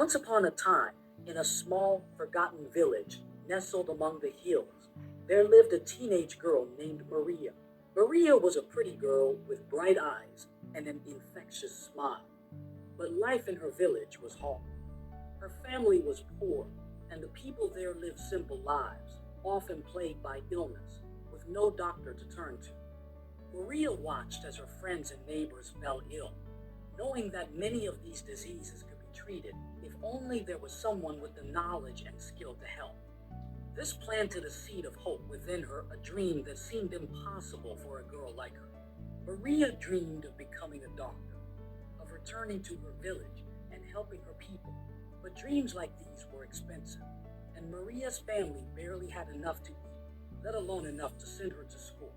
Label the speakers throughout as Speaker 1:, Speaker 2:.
Speaker 1: Once upon a time, in a small, forgotten village nestled among the hills, there lived a teenage girl named Maria. Maria was a pretty girl with bright eyes and an infectious smile. But life in her village was hard. Her family was poor, and the people there lived simple lives, often plagued by illness, with no doctor to turn to. Maria watched as her friends and neighbors fell ill, knowing that many of these diseases could be treated if only there was someone with the knowledge and skill to help. This planted a seed of hope within her, a dream that seemed impossible for a girl like her. Maria dreamed of becoming a doctor, of returning to her village and helping her people. But dreams like these were expensive, and Maria's family barely had enough to eat, let alone enough to send her to school.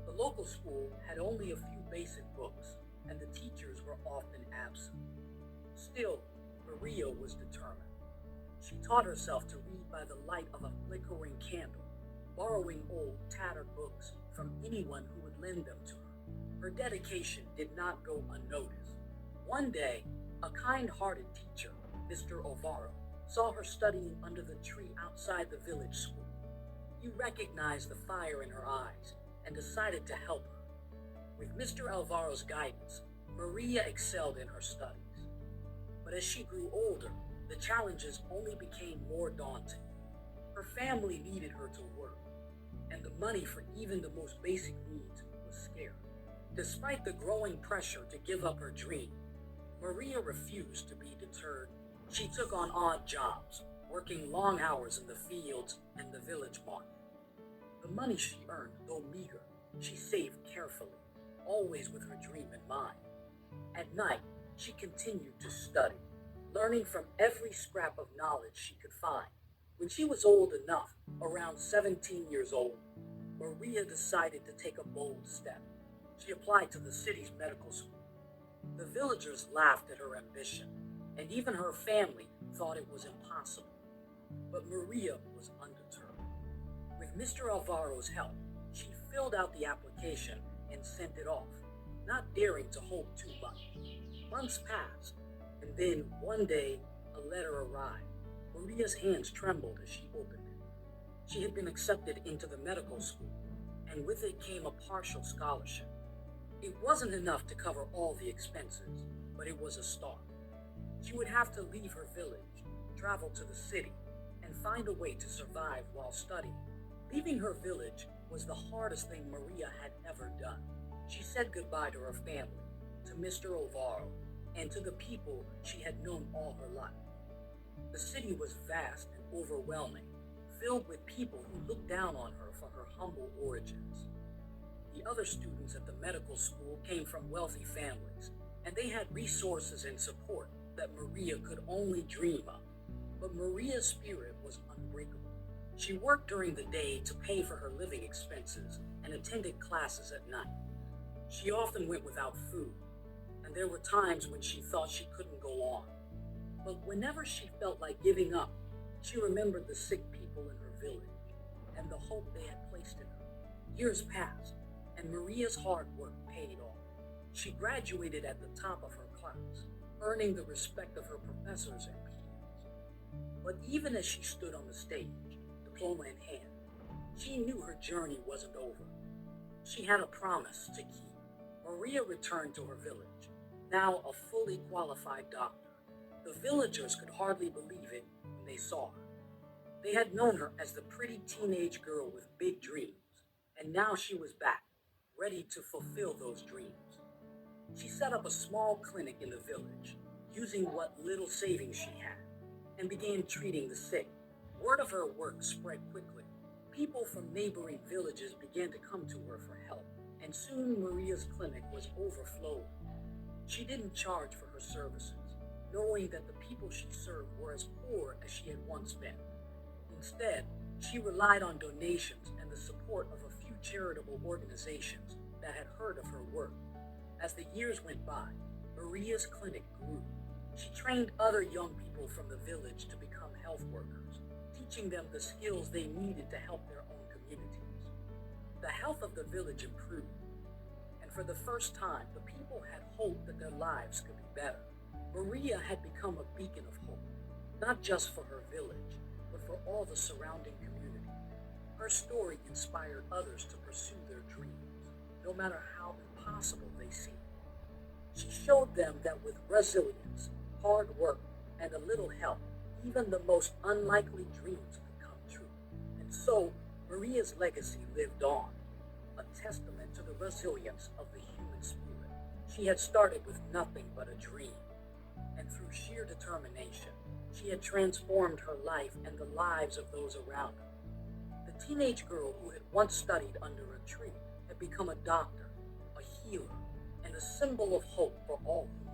Speaker 1: The local school had only a few basic books, and the teachers were often absent. Still, Maria was determined. She taught herself to read by the light of a flickering candle, borrowing old, tattered books from anyone who would lend them to her. Her dedication did not go unnoticed. One day, a kind-hearted teacher, Mr. Alvaro, saw her studying under the tree outside the village school. He recognized the fire in her eyes and decided to help her. With Mr. Alvaro's guidance, Maria excelled in her studies. But as she grew older, the challenges only became more daunting. Her family needed her to work, and the money for even the most basic needs was scarce. Despite the growing pressure to give up her dream, Maria refused to be deterred. She took on odd jobs, working long hours in the fields and the village market. The money she earned, though meager, she saved carefully, always with her dream in mind. At night, she continued to study, learning from every scrap of knowledge she could find. When she was old enough, around 17 years old, Maria decided to take a bold step. She applied to the city's medical school. The villagers laughed at her ambition, and even her family thought it was impossible. But Maria was undeterred. With Mr. Alvaro's help, she filled out the application and sent it off, not daring to hope too much. Months passed, and then one day a letter arrived. Maria's hands trembled as she opened it. She had been accepted into the medical school, and with it came a partial scholarship. It wasn't enough to cover all the expenses, but it was a start. She would have to leave her village, travel to the city, and find a way to survive while studying. Leaving her village was the hardest thing Maria had ever done. She said goodbye to her family, to Mr. Alvaro, and to the people she had known all her life. The city was vast and overwhelming, filled with people who looked down on her for her humble origins. The other students at the medical school came from wealthy families, and they had resources and support that Maria could only dream of. But Maria's spirit was unbreakable. She worked during the day to pay for her living expenses and attended classes at night. She often went without food, and there were times when she thought she couldn't go on. But whenever she felt like giving up, she remembered the sick people in her village and the hope they had placed in her. Years passed, and Maria's hard work paid off. She graduated at the top of her class, earning the respect of her professors and peers. But even as she stood on the stage, diploma in hand, she knew her journey wasn't over. She had a promise to keep. Maria returned to her village, now a fully qualified doctor. The villagers could hardly believe it when they saw her. They had known her as the pretty teenage girl with big dreams, and now she was back, ready to fulfill those dreams. She set up a small clinic in the village, using what little savings she had, and began treating the sick. Word of her work spread quickly. People from neighboring villages began to come to her for help, and soon Maria's clinic was overflowing. She didn't charge for her services, knowing that the people she served were as poor as she had once been. Instead, she relied on donations and the support of a few charitable organizations that had heard of her work. As the years went by, Maria's clinic grew. She trained other young people from the village to become health workers, teaching them the skills they needed to help their own communities. The health of the village improved, and for the first time, the people had hope that their lives could be better. Maria had become a beacon of hope, not just for her village, but for all the surrounding community. Her story inspired others to pursue their dreams, no matter how impossible they seemed. She showed them that with resilience, hard work, and a little help, even the most unlikely dreams could come true. And so, Maria's legacy lived on, a testament to the resilience of the human spirit. She had started with nothing but a dream, and through sheer determination, she had transformed her life and the lives of those around her. The teenage girl who had once studied under a tree had become a doctor, a healer, and a symbol of hope for all who